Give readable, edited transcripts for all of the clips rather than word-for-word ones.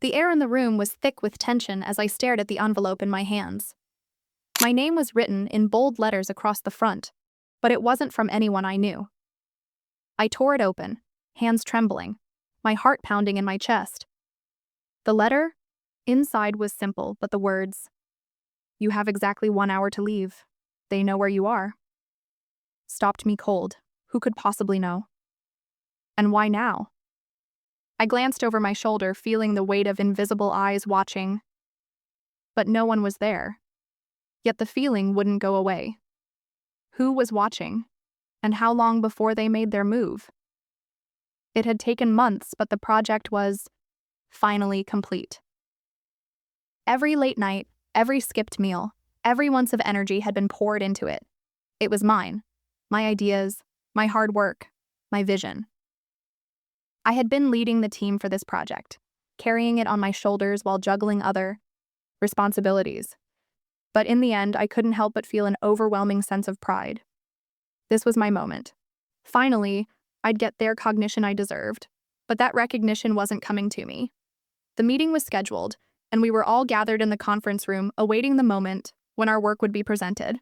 The air in the room was thick with tension as I stared at the envelope in my hands. My name was written in bold letters across the front, but it wasn't from anyone I knew. I tore it open, hands trembling, my heart pounding in my chest. The letter inside was simple, but the words, "You have exactly 1 hour to leave. They know where you are," stopped me cold. Who could possibly know? And why now? I glanced over my shoulder, feeling the weight of invisible eyes watching. But no one was there. Yet the feeling wouldn't go away. Who was watching? And how long before they made their move? It had taken months, but the project was finally complete. Every late night, every skipped meal, every ounce of energy had been poured into it. It was mine. My ideas, my hard work, my vision. I had been leading the team for this project, carrying it on my shoulders while juggling other responsibilities. But in the end, I couldn't help but feel an overwhelming sense of pride. This was my moment. Finally, I'd get the recognition I deserved, but that recognition wasn't coming to me. The meeting was scheduled, and we were all gathered in the conference room awaiting the moment when our work would be presented.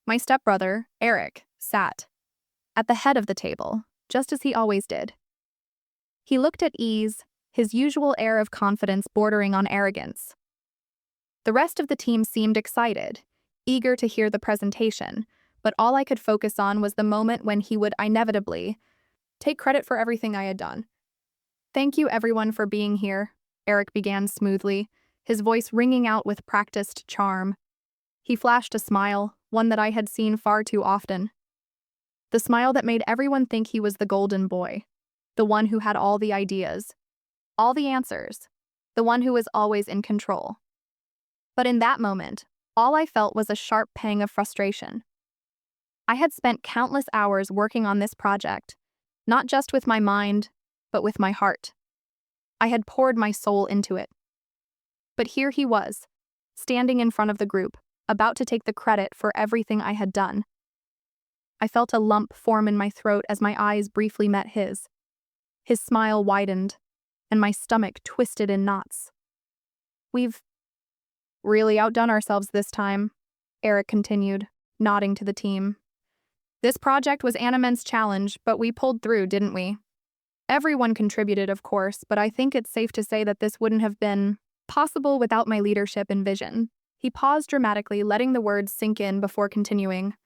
My stepbrother, Eric, sat at the head of the table, just as he always did. He looked at ease, his usual air of confidence bordering on arrogance. The rest of the team seemed excited, eager to hear the presentation, but all I could focus on was the moment when he would inevitably take credit for everything I had done. "Thank you everyone for being here," Eric began smoothly, his voice ringing out with practiced charm. He flashed a smile, one that I had seen far too often. The smile that made everyone think he was the golden boy, the one who had all the ideas, all the answers, the one who was always in control. But in that moment, all I felt was a sharp pang of frustration. I had spent countless hours working on this project, not just with my mind, but with my heart. I had poured my soul into it. But here he was, standing in front of the group, about to take the credit for everything I had done. I felt a lump form in my throat as my eyes briefly met his. His smile widened, and my stomach twisted in knots. "We've really outdone ourselves this time," Eric continued, nodding to the team. "This project was an immense challenge, but we pulled through, didn't we? Everyone contributed, of course, but I think it's safe to say that this wouldn't have been possible without my leadership and vision." He paused dramatically, letting the words sink in before continuing.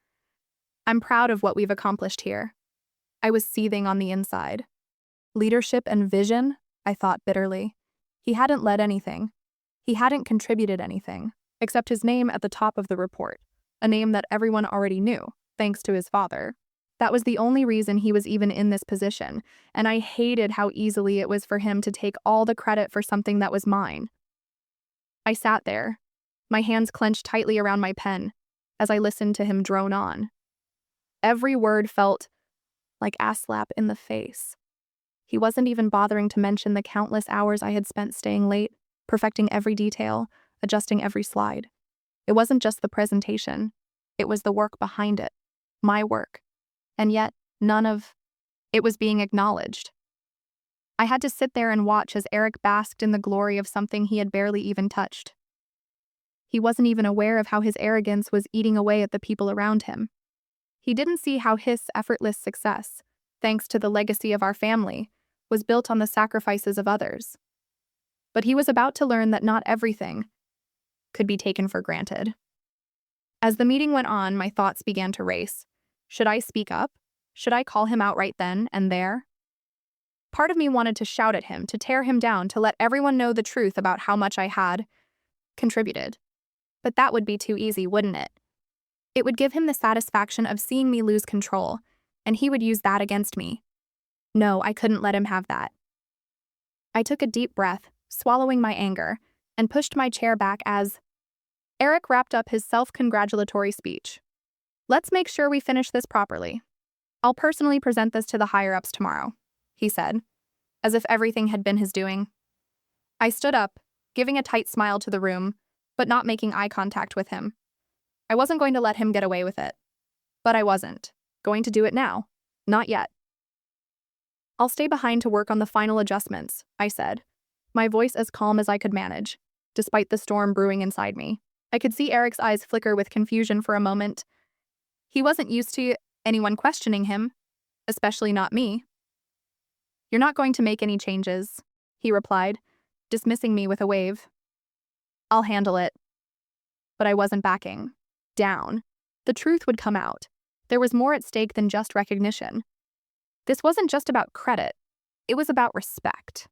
"I'm proud of what we've accomplished here." I was seething on the inside. Leadership and vision? I thought bitterly. He hadn't led anything. He hadn't contributed anything, except his name at the top of the report, a name that everyone already knew, thanks to his father. That was the only reason he was even in this position, and I hated how easily it was for him to take all the credit for something that was mine. I sat there, my hands clenched tightly around my pen, as I listened to him drone on. Every word felt like a slap in the face. He wasn't even bothering to mention the countless hours I had spent staying late, perfecting every detail, adjusting every slide. It wasn't just the presentation. It was the work behind it, my work. And yet, none of it was being acknowledged. I had to sit there and watch as Eric basked in the glory of something he had barely even touched. He wasn't even aware of how his arrogance was eating away at the people around him. He didn't see how his effortless success, thanks to the legacy of our family, was built on the sacrifices of others. But he was about to learn that not everything could be taken for granted. As the meeting went on, my thoughts began to race. Should I speak up? Should I call him out right then and there? Part of me wanted to shout at him, to tear him down, to let everyone know the truth about how much I had contributed. But that would be too easy, wouldn't it? It would give him the satisfaction of seeing me lose control, and he would use that against me. No, I couldn't let him have that. I took a deep breath, swallowing my anger, and pushed my chair back as Eric wrapped up his self-congratulatory speech. "Let's make sure we finish this properly. I'll personally present this to the higher-ups tomorrow," he said, as if everything had been his doing. I stood up, giving a tight smile to the room, but not making eye contact with him. I wasn't going to let him get away with it. But I wasn't going to do it now. Not yet. "I'll stay behind to work on the final adjustments," I said, my voice as calm as I could manage, despite the storm brewing inside me. I could see Eric's eyes flicker with confusion for a moment. He wasn't used to anyone questioning him, especially not me. "You're not going to make any changes," he replied, dismissing me with a wave. "I'll handle it." But I wasn't backing down. The truth would come out. There was more at stake than just recognition. This wasn't just about credit. It was about respect.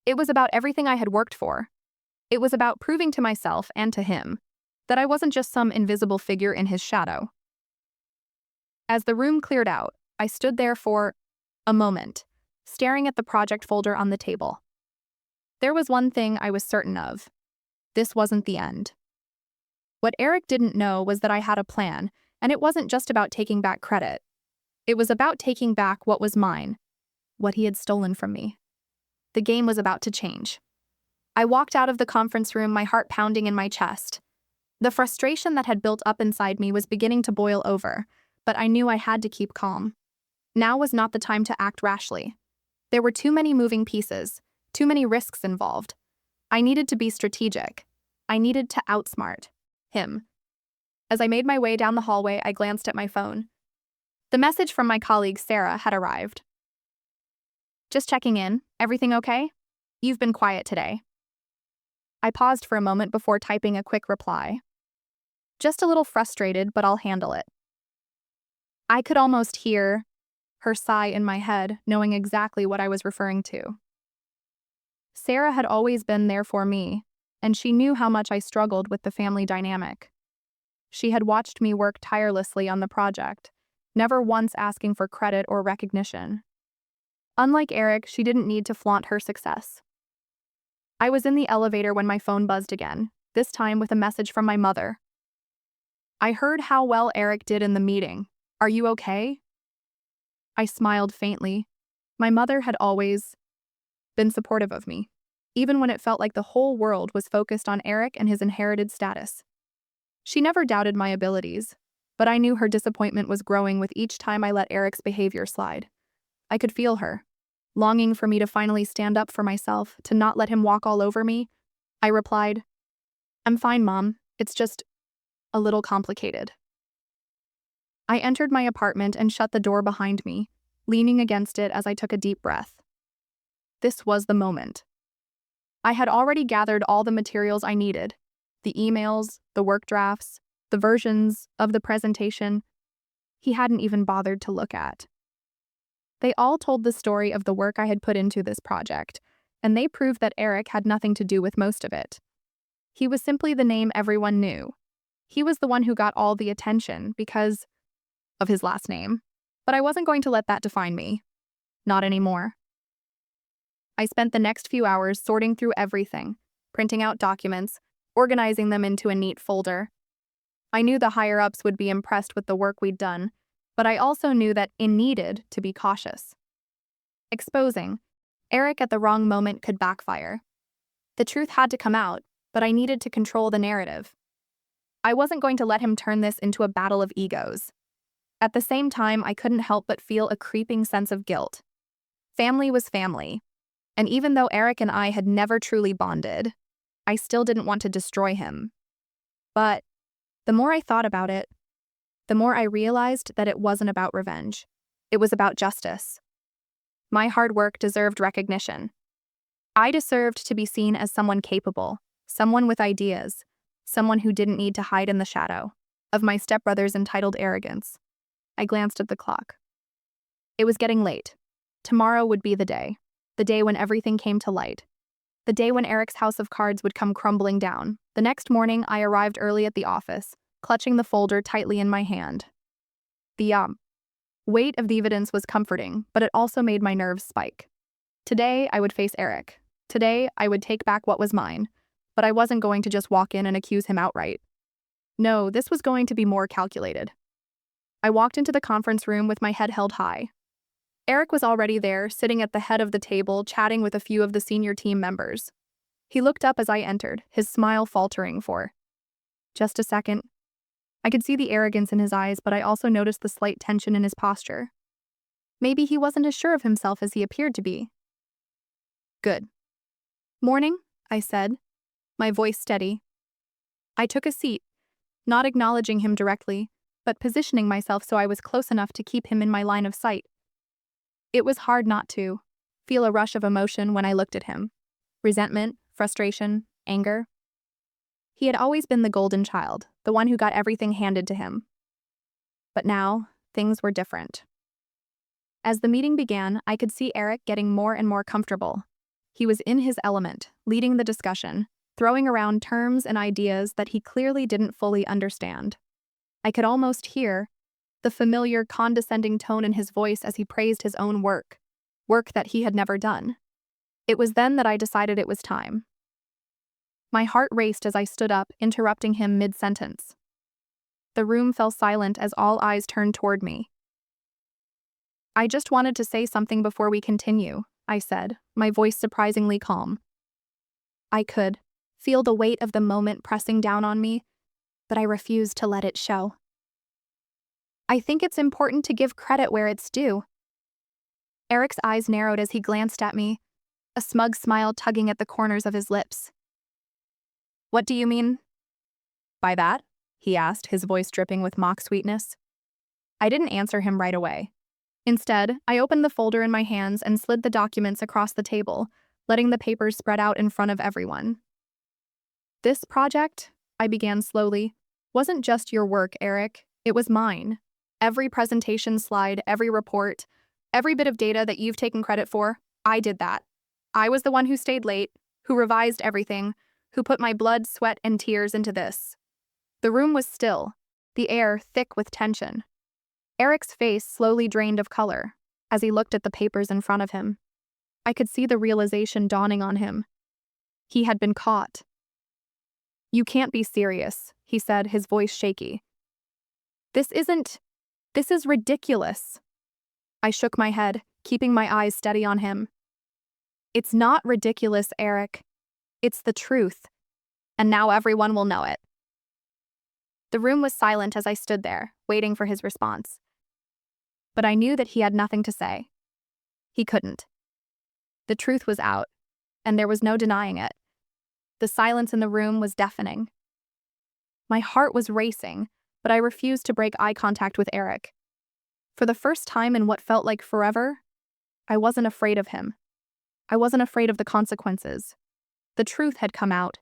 It was about everything I had worked for. It was about proving to myself and to him that I wasn't just some invisible figure in his shadow. As the room cleared out, I stood there for a moment, staring at the project folder on the table. There was one thing I was certain of. This wasn't the end. What Eric didn't know was that I had a plan, and it wasn't just about taking back credit. It was about taking back what was mine, what he had stolen from me. The game was about to change. I walked out of the conference room, my heart pounding in my chest. The frustration that had built up inside me was beginning to boil over, but I knew I had to keep calm. Now was not the time to act rashly. There were too many moving pieces, too many risks involved. I needed to be strategic. I needed to outsmart him. As I made my way down the hallway, I glanced at my phone. The message from my colleague Sarah had arrived. "Just checking in. Everything okay? You've been quiet today." I paused for a moment before typing a quick reply. "Just a little frustrated, but I'll handle it." I could almost hear her sigh in my head, knowing exactly what I was referring to. Sarah had always been there for me, and she knew how much I struggled with the family dynamic. She had watched me work tirelessly on the project, never once asking for credit or recognition. Unlike Eric, she didn't need to flaunt her success. I was in the elevator when my phone buzzed again, this time with a message from my mother. "I heard how well Eric did in the meeting. Are you okay?" I smiled faintly. My mother had always been supportive of me, even when it felt like the whole world was focused on Eric and his inherited status. She never doubted my abilities, but I knew her disappointment was growing with each time I let Eric's behavior slide. I could feel her, longing for me to finally stand up for myself, to not let him walk all over me. I replied, "I'm fine, Mom. It's just a little complicated." I entered my apartment and shut the door behind me, leaning against it as I took a deep breath. This was the moment. I had already gathered all the materials I needed, the emails, the work drafts, the versions of the presentation he hadn't even bothered to look at. They all told the story of the work I had put into this project, and they proved that Eric had nothing to do with most of it. He was simply the name everyone knew. He was the one who got all the attention because of his last name. But I wasn't going to let that define me. Not anymore. I spent the next few hours sorting through everything, printing out documents, organizing them into a neat folder. I knew the higher-ups would be impressed with the work we'd done, but I also knew that it needed to be cautious. Exposing Eric at the wrong moment could backfire. The truth had to come out, but I needed to control the narrative. I wasn't going to let him turn this into a battle of egos. At the same time, I couldn't help but feel a creeping sense of guilt. Family was family, and even though Eric and I had never truly bonded, I still didn't want to destroy him. But the more I thought about it, the more I realized that it wasn't about revenge. It was about justice. My hard work deserved recognition. I deserved to be seen as someone capable, someone with ideas, someone who didn't need to hide in the shadow of my stepbrother's entitled arrogance. I glanced at the clock. It was getting late. Tomorrow would be the day when everything came to light. The day when Eric's house of cards would come crumbling down. The next morning, I arrived early at the office, clutching the folder tightly in my hand. The weight of the evidence was comforting, but it also made my nerves spike. Today, I would face Eric. Today, I would take back what was mine, but I wasn't going to just walk in and accuse him outright. No, this was going to be more calculated. I walked into the conference room with my head held high. Eric was already there, sitting at the head of the table, chatting with a few of the senior team members. He looked up as I entered, his smile faltering for just a second. I could see the arrogance in his eyes, but I also noticed the slight tension in his posture. Maybe he wasn't as sure of himself as he appeared to be. Good. Morning, I said, my voice steady. I took a seat, not acknowledging him directly, but positioning myself so I was close enough to keep him in my line of sight. It was hard not to feel a rush of emotion when I looked at him. Resentment, frustration, anger. He had always been the golden child, the one who got everything handed to him. But now, things were different. As the meeting began, I could see Eric getting more and more comfortable. He was in his element, leading the discussion, throwing around terms and ideas that he clearly didn't fully understand. I could almost hear the familiar, condescending tone in his voice as he praised his own work that he had never done. It was then that I decided it was time. My heart raced as I stood up, interrupting him mid-sentence. The room fell silent as all eyes turned toward me. I just wanted to say something before we continue, I said, my voice surprisingly calm. I could feel the weight of the moment pressing down on me, but I refused to let it show. I think it's important to give credit where it's due. Eric's eyes narrowed as he glanced at me, a smug smile tugging at the corners of his lips. What do you mean by that? He asked, his voice dripping with mock sweetness. I didn't answer him right away. Instead, I opened the folder in my hands and slid the documents across the table, letting the papers spread out in front of everyone. This project, I began slowly, wasn't just your work, Eric. It was mine. Every presentation slide, every report, every bit of data that you've taken credit for, I did that. I was the one who stayed late, who revised everything, who put my blood, sweat, and tears into this. The room was still, the air thick with tension. Eric's face slowly drained of color as he looked at the papers in front of him. I could see the realization dawning on him. He had been caught. You can't be serious, he said, his voice shaky. This is ridiculous. I shook my head, keeping my eyes steady on him. It's not ridiculous, Eric. It's the truth. And now everyone will know it. The room was silent as I stood there, waiting for his response. But I knew that he had nothing to say. He couldn't. The truth was out, and there was no denying it. The silence in the room was deafening. My heart was racing, but I refused to break eye contact with Eric. For the first time in what felt like forever, I wasn't afraid of him. I wasn't afraid of the consequences. The truth had come out,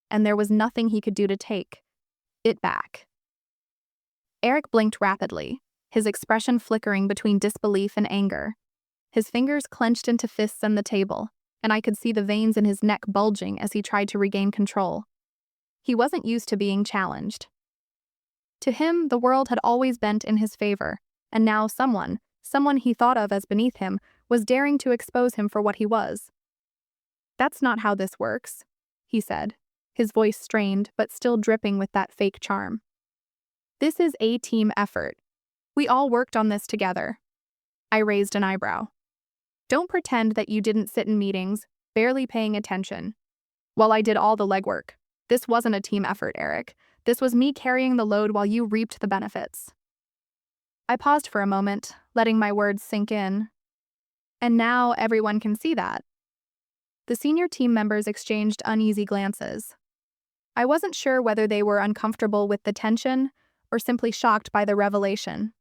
and there was nothing he could do to take it back. Eric blinked rapidly, his expression flickering between disbelief and anger. His fingers clenched into fists on the table, and I could see the veins in his neck bulging as he tried to regain control. He wasn't used to being challenged. To him, the world had always bent in his favor, and now someone he thought of as beneath him, was daring to expose him for what he was. That's not how this works, he said, his voice strained but still dripping with that fake charm. This is a team effort. We all worked on this together. I raised an eyebrow. Don't pretend that you didn't sit in meetings, barely paying attention. While I did all the legwork. This wasn't a team effort, Eric. This was me carrying the load while you reaped the benefits. I paused for a moment, letting my words sink in. And now everyone can see that. The senior team members exchanged uneasy glances. I wasn't sure whether they were uncomfortable with the tension or simply shocked by the revelation.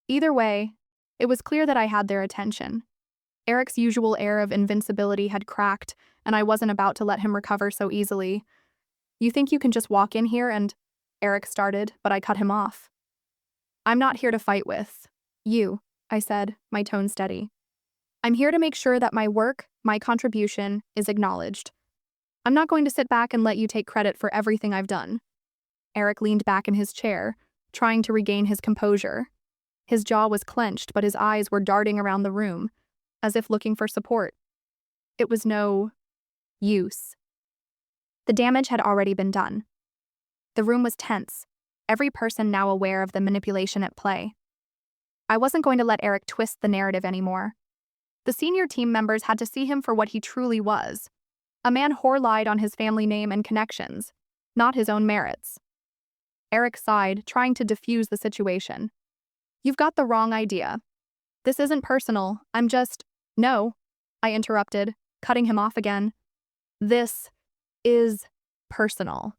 Either way, it was clear that I had their attention. Eric's usual air of invincibility had cracked, and I wasn't about to let him recover so easily. You think you can just walk in here and… Eric started, but I cut him off. I'm not here to fight with you, I said, my tone steady. I'm here to make sure that my work, my contribution, is acknowledged. I'm not going to sit back and let you take credit for everything I've done. Eric leaned back in his chair, trying to regain his composure. His jaw was clenched, but his eyes were darting around the room, as if looking for support. It was no use. The damage had already been done. The room was tense, every person now aware of the manipulation at play. I wasn't going to let Eric twist the narrative anymore. The senior team members had to see him for what he truly was, a man who relied on his family name and connections, not his own merits. Eric sighed, trying to diffuse the situation. You've got the wrong idea. This isn't personal, I'm just… No, I interrupted, cutting him off again. This is personal.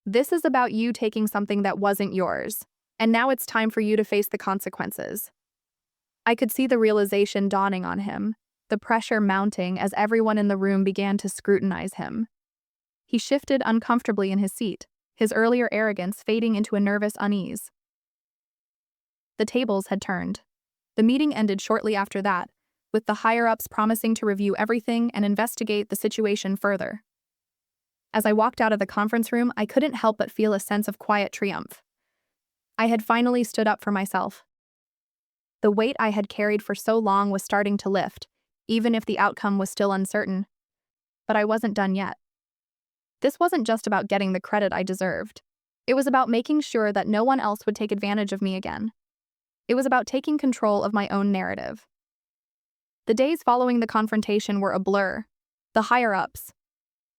This is about you taking something that wasn't yours, and now it's time for you to face the consequences. I could see the realization dawning on him, the pressure mounting as everyone in the room began to scrutinize him. He shifted uncomfortably in his seat, his earlier arrogance fading into a nervous unease. The tables had turned. The meeting ended shortly after that, with the higher-ups promising to review everything and investigate the situation further. As I walked out of the conference room, I couldn't help but feel a sense of quiet triumph. I had finally stood up for myself. The weight I had carried for so long was starting to lift, even if the outcome was still uncertain. But I wasn't done yet. This wasn't just about getting the credit I deserved. It was about making sure that no one else would take advantage of me again. It was about taking control of my own narrative. The days following the confrontation were a blur. The higher-ups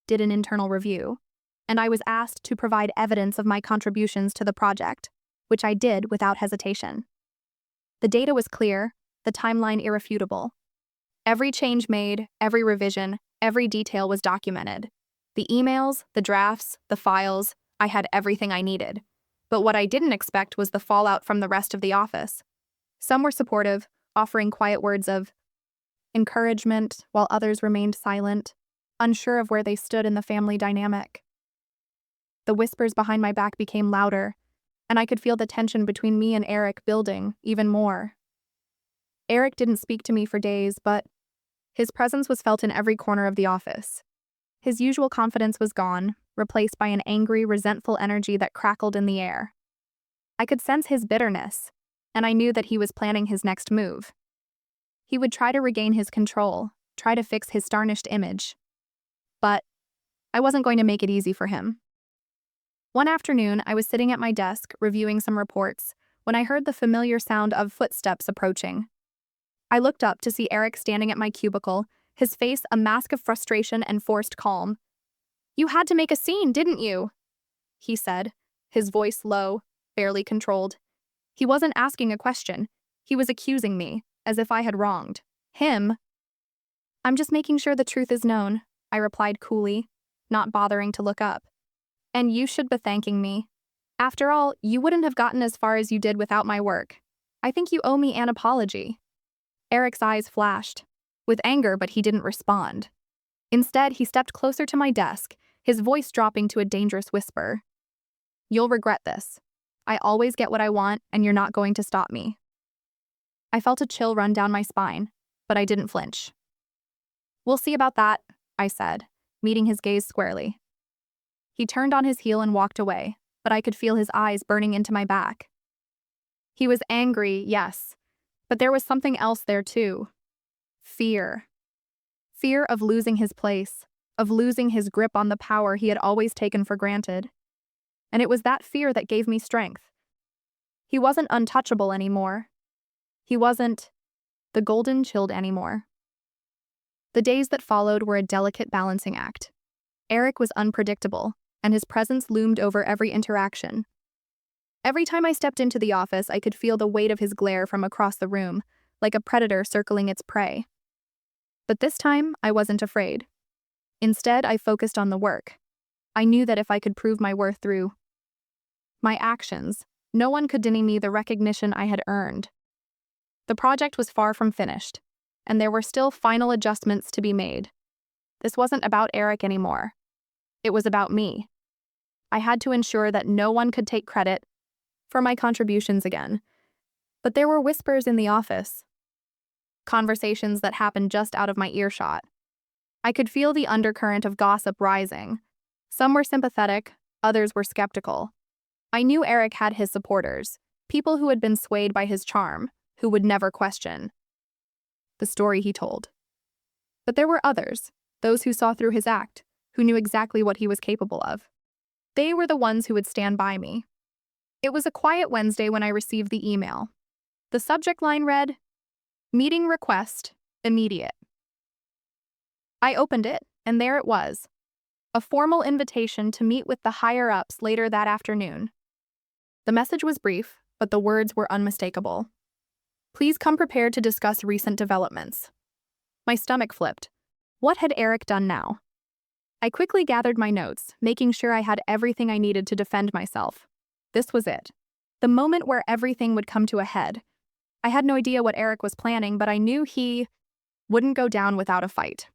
did an internal review, and I was asked to provide evidence of my contributions to the project, which I did without hesitation. The data was clear, the timeline irrefutable. Every change made, every revision, every detail was documented. The emails, the drafts, the files, I had everything I needed. But what I didn't expect was the fallout from the rest of the office. Some were supportive, offering quiet words of encouragement, while others remained silent, unsure of where they stood in the family dynamic. The whispers behind my back became louder, and I could feel the tension between me and Eric building even more. Eric didn't speak to me for days, but his presence was felt in every corner of the office. His usual confidence was gone, replaced by an angry, resentful energy that crackled in the air. I could sense his bitterness, and I knew that he was planning his next move. He would try to regain his control, try to fix his tarnished image. But I wasn't going to make it easy for him. One afternoon, I was sitting at my desk, reviewing some reports, when I heard the familiar sound of footsteps approaching. I looked up to see Eric standing at my cubicle, his face a mask of frustration and forced calm. "You had to make a scene, didn't you?" he said, his voice low, barely controlled. He wasn't asking a question. He was accusing me, as if I had wronged him. "I'm just making sure the truth is known," I replied coolly, not bothering to look up. "And you should be thanking me. After all, you wouldn't have gotten as far as you did without my work. I think you owe me an apology." Eric's eyes flashed, with anger, but he didn't respond. Instead, he stepped closer to my desk, his voice dropping to a dangerous whisper. "You'll regret this. I always get what I want, and you're not going to stop me." I felt a chill run down my spine, but I didn't flinch. "We'll see about that," I said, meeting his gaze squarely. He turned on his heel and walked away, but I could feel his eyes burning into my back. He was angry, yes, but there was something else there too. Fear. Fear of losing his place, of losing his grip on the power he had always taken for granted. And it was that fear that gave me strength. He wasn't untouchable anymore. He wasn't the golden chilled anymore. The days that followed were a delicate balancing act. Eric was unpredictable, and his presence loomed over every interaction. Every time I stepped into the office, I could feel the weight of his glare from across the room, like a predator circling its prey. But this time, I wasn't afraid. Instead, I focused on the work. I knew that if I could prove my worth through my actions, no one could deny me the recognition I had earned. The project was far from finished, and there were still final adjustments to be made. This wasn't about Eric anymore. It was about me. I had to ensure that no one could take credit for my contributions again. But there were whispers in the office, conversations that happened just out of my earshot. I could feel the undercurrent of gossip rising. Some were sympathetic, others were skeptical. I knew Eric had his supporters, people who had been swayed by his charm, who would never question the story he told. But there were others, those who saw through his act, who knew exactly what he was capable of. They were the ones who would stand by me. It was a quiet Wednesday when I received the email. The subject line read, "Meeting request, immediate." I opened it, and there it was. A formal invitation to meet with the higher-ups later that afternoon. The message was brief, but the words were unmistakable. "Please come prepared to discuss recent developments." My stomach flipped. What had Eric done now? I quickly gathered my notes, making sure I had everything I needed to defend myself. This was it. The moment where everything would come to a head. I had no idea what Eric was planning, but I knew he wouldn't go down without a fight.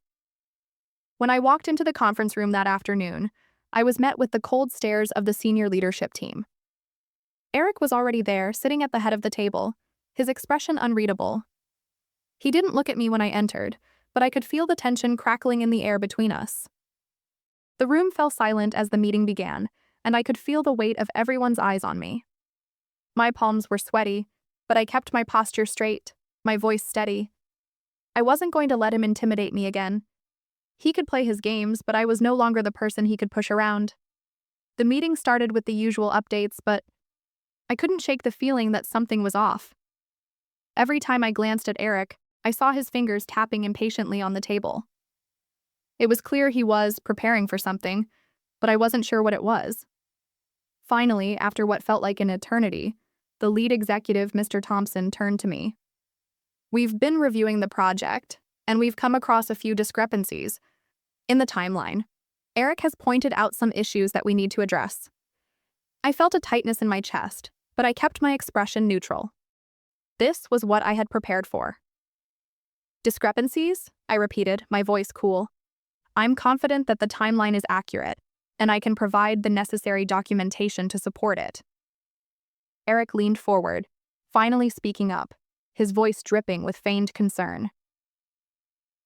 When I walked into the conference room that afternoon, I was met with the cold stares of the senior leadership team. Eric was already there, sitting at the head of the table, his expression unreadable. He didn't look at me when I entered, but I could feel the tension crackling in the air between us. The room fell silent as the meeting began, and I could feel the weight of everyone's eyes on me. My palms were sweaty, but I kept my posture straight, my voice steady. I wasn't going to let him intimidate me again. He could play his games, but I was no longer the person he could push around. The meeting started with the usual updates, but I couldn't shake the feeling that something was off. Every time I glanced at Eric, I saw his fingers tapping impatiently on the table. It was clear he was preparing for something, but I wasn't sure what it was. Finally, after what felt like an eternity, the lead executive, Mr. Thompson, turned to me. "We've been reviewing the project, and we've come across a few discrepancies in the timeline. Eric has pointed out some issues that we need to address." I felt a tightness in my chest, but I kept my expression neutral. This was what I had prepared for. "Discrepancies?" I repeated, my voice cool. "I'm confident that the timeline is accurate, and I can provide the necessary documentation to support it." Eric leaned forward, finally speaking up, his voice dripping with feigned concern.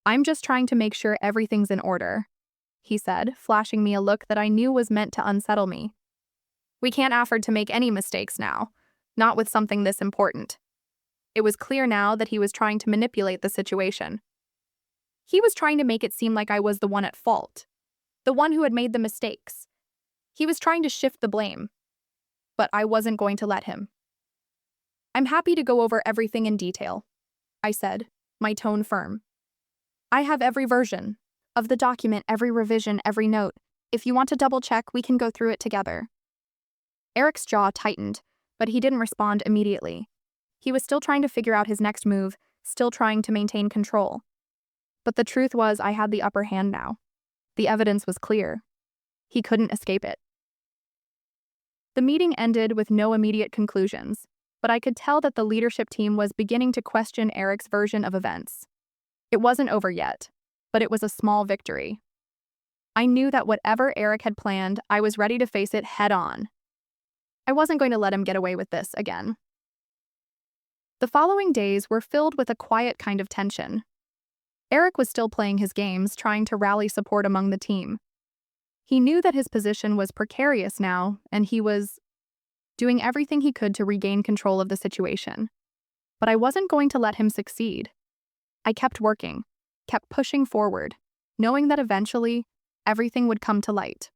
"I'm just trying to make sure everything's in order," he said, flashing me a look that I knew was meant to unsettle me. "We can't afford to make any mistakes now, not with something this important." It was clear now that he was trying to manipulate the situation. He was trying to make it seem like I was the one at fault, the one who had made the mistakes. He was trying to shift the blame, but I wasn't going to let him. "I'm happy to go over everything in detail," I said, my tone firm. "I have every version of the document, every revision, every note. If you want to double-check, we can go through it together." Eric's jaw tightened, but he didn't respond immediately. He was still trying to figure out his next move, still trying to maintain control. But the truth was I had the upper hand now. The evidence was clear. He couldn't escape it. The meeting ended with no immediate conclusions, but I could tell that the leadership team was beginning to question Eric's version of events. It wasn't over yet, but it was a small victory. I knew that whatever Eric had planned, I was ready to face it head-on. I wasn't going to let him get away with this again. The following days were filled with a quiet kind of tension. Eric was still playing his games, trying to rally support among the team. He knew that his position was precarious now, and he was doing everything he could to regain control of the situation. But I wasn't going to let him succeed. I kept working, kept pushing forward, knowing that eventually, everything would come to light.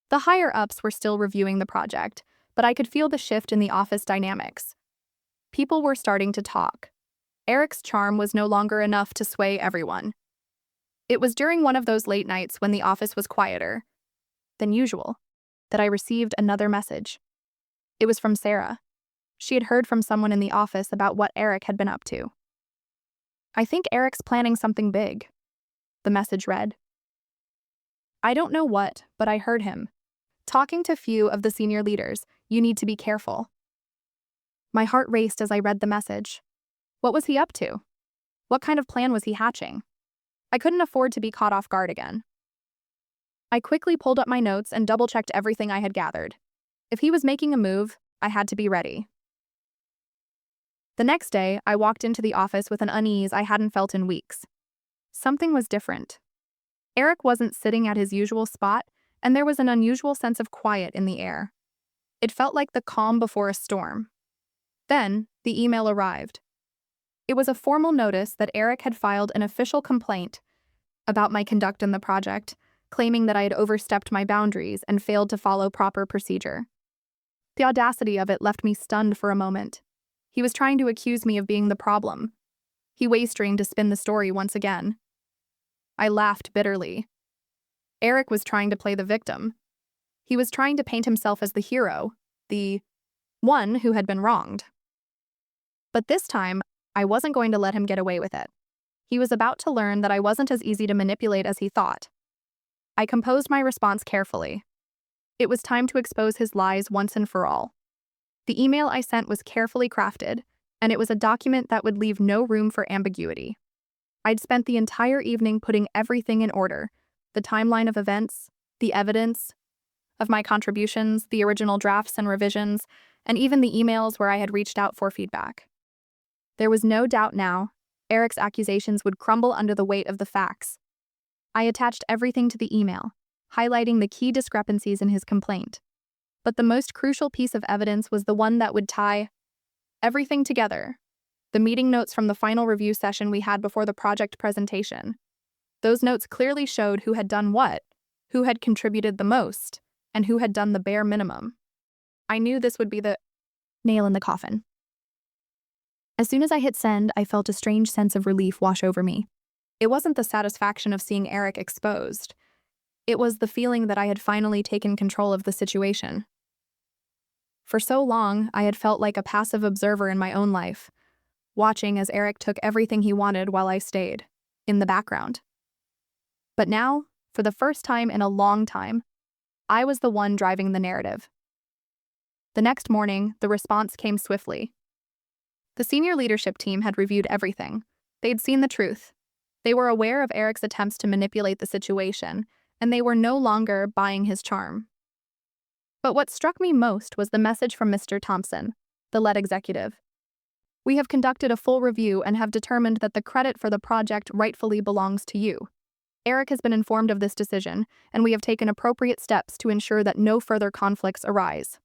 The higher-ups were still reviewing the project, but I could feel the shift in the office dynamics. People were starting to talk. Eric's charm was no longer enough to sway everyone. It was during one of those late nights when the office was quieter than usual that I received another message. It was from Sarah. She had heard from someone in the office about what Eric had been up to. "I think Eric's planning something big," the message read. "I don't know what, but I heard him talking to few of the senior leaders. You need to be careful." My heart raced as I read the message. What was he up to? What kind of plan was he hatching? I couldn't afford to be caught off guard again. I quickly pulled up my notes and double-checked everything I had gathered. If he was making a move, I had to be ready. The next day, I walked into the office with an unease I hadn't felt in weeks. Something was different. Eric wasn't sitting at his usual spot, and there was an unusual sense of quiet in the air. It felt like the calm before a storm. Then, the email arrived. It was a formal notice that Eric had filed an official complaint about my conduct in the project, claiming that I had overstepped my boundaries and failed to follow proper procedure. The audacity of it left me stunned for a moment. He was trying to accuse me of being the problem. He waystreamed to spin the story once again. I laughed bitterly. Eric was trying to play the victim. He was trying to paint himself as the hero, the one who had been wronged. But this time, I wasn't going to let him get away with it. He was about to learn that I wasn't as easy to manipulate as he thought. I composed my response carefully. It was time to expose his lies once and for all. The email I sent was carefully crafted, and it was a document that would leave no room for ambiguity. I'd spent the entire evening putting everything in order: the timeline of events, the evidence of my contributions, the original drafts and revisions, and even the emails where I had reached out for feedback. There was no doubt now. Eric's accusations would crumble under the weight of the facts. I attached everything to the email, highlighting the key discrepancies in his complaint. But the most crucial piece of evidence was the one that would tie everything together: the meeting notes from the final review session we had before the project presentation. Those notes clearly showed who had done what, who had contributed the most, and who had done the bare minimum. I knew this would be the nail in the coffin. As soon as I hit send, I felt a strange sense of relief wash over me. It wasn't the satisfaction of seeing Eric exposed. It was the feeling that I had finally taken control of the situation. For so long, I had felt like a passive observer in my own life, watching as Eric took everything he wanted while I stayed in the background. But now, for the first time in a long time, I was the one driving the narrative. The next morning, the response came swiftly. The senior leadership team had reviewed everything. They'd seen the truth. They were aware of Eric's attempts to manipulate the situation, and they were no longer buying his charm. But what struck me most was the message from Mr. Thompson, the lead executive. "We have conducted a full review and have determined that the credit for the project rightfully belongs to you. Eric has been informed of this decision, and we have taken appropriate steps to ensure that no further conflicts arise."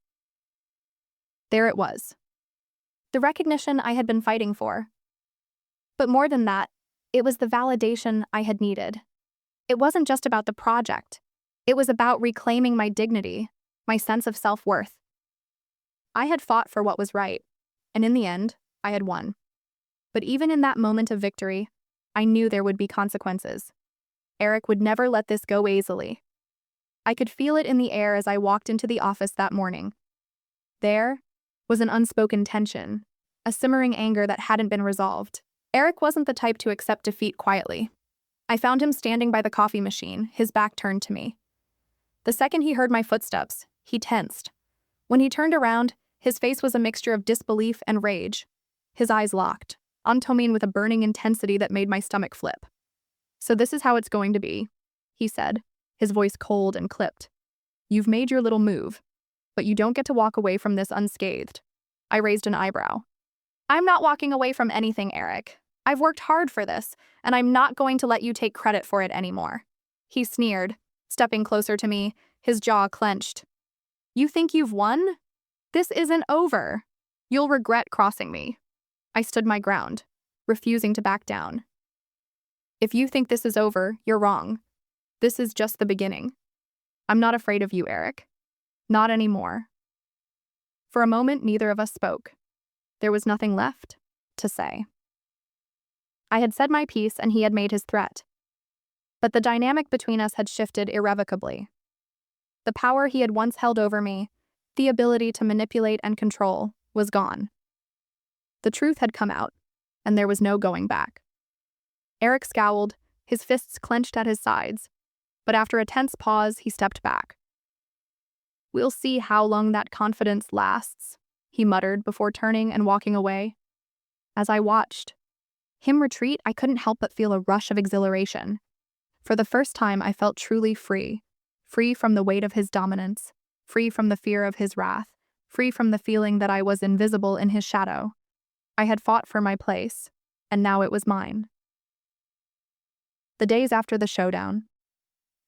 There it was. The recognition I had been fighting for. But more than that, it was the validation I had needed. It wasn't just about the project. It was about reclaiming my dignity, my sense of self-worth. I had fought for what was right, and in the end, I had won. But even in that moment of victory, I knew there would be consequences. Eric would never let this go easily. I could feel it in the air as I walked into the office that morning. There was an unspoken tension, a simmering anger that hadn't been resolved. Eric wasn't the type to accept defeat quietly. I found him standing by the coffee machine, his back turned to me. The second he heard my footsteps, he tensed. When he turned around, his face was a mixture of disbelief and rage. His eyes locked, onto me with a burning intensity that made my stomach flip. "So this is how it's going to be," he said, his voice cold and clipped. "You've made your little move, but you don't get to walk away from this unscathed." I raised an eyebrow. "I'm not walking away from anything, Eric. I've worked hard for this, and I'm not going to let you take credit for it anymore." He sneered, stepping closer to me, his jaw clenched. "You think you've won? This isn't over. You'll regret crossing me." I stood my ground, refusing to back down. "If you think this is over, you're wrong. This is just the beginning. I'm not afraid of you, Eric. Not anymore." For a moment, neither of us spoke. There was nothing left to say. I had said my piece and he had made his threat. But the dynamic between us had shifted irrevocably. The power he had once held over me, the ability to manipulate and control, was gone. The truth had come out, and there was no going back. Eric scowled, his fists clenched at his sides, but after a tense pause, he stepped back. "We'll see how long that confidence lasts," he muttered before turning and walking away. As I watched him retreat, I couldn't help but feel a rush of exhilaration. For the first time, I felt truly free. Free from the weight of his dominance, free from the fear of his wrath, free from the feeling that I was invisible in his shadow. I had fought for my place, and now it was mine. The days after the showdown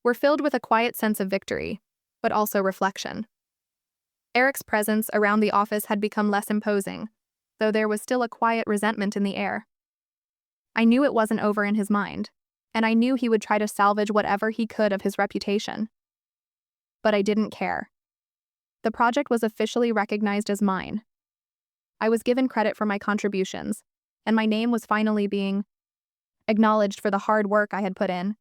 were filled with a quiet sense of victory, but also reflection. Eric's presence around the office had become less imposing, though there was still a quiet resentment in the air. I knew it wasn't over in his mind, and I knew he would try to salvage whatever he could of his reputation. But I didn't care. The project was officially recognized as mine. I was given credit for my contributions, and my name was finally being acknowledged for the hard work I had put in.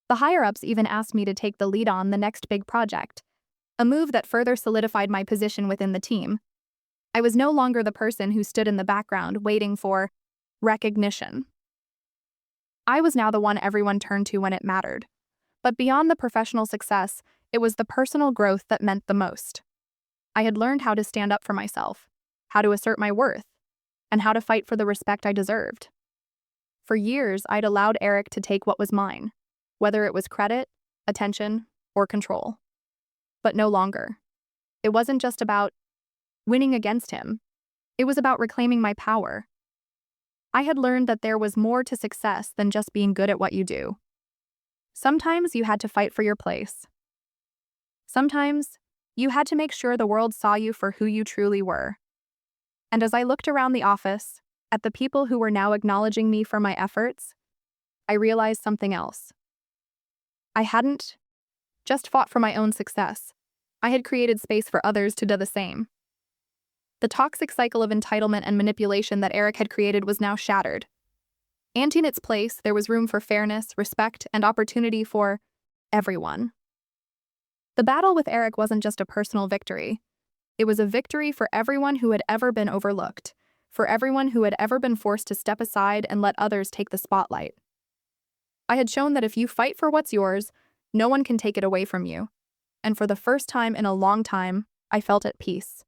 The higher-ups even asked me to take the lead on the next big project, a move that further solidified my position within the team. I was no longer the person who stood in the background waiting for recognition. I was now the one everyone turned to when it mattered. But beyond the professional success, it was the personal growth that meant the most. I had learned how to stand up for myself, how to assert my worth, and how to fight for the respect I deserved. For years, I'd allowed Eric to take what was mine, whether it was credit, attention, or control. But no longer. It wasn't just about winning against him. It was about reclaiming my power. I had learned that there was more to success than just being good at what you do. Sometimes you had to fight for your place. Sometimes you had to make sure the world saw you for who you truly were. And as I looked around the office, at the people who were now acknowledging me for my efforts, I realized something else. I hadn't just fought for my own success. I had created space for others to do the same. The toxic cycle of entitlement and manipulation that Eric had created was now shattered. And in its place, there was room for fairness, respect, and opportunity for everyone. The battle with Eric wasn't just a personal victory. It was a victory for everyone who had ever been overlooked, for everyone who had ever been forced to step aside and let others take the spotlight. I had shown that if you fight for what's yours, no one can take it away from you. And for the first time in a long time, I felt at peace.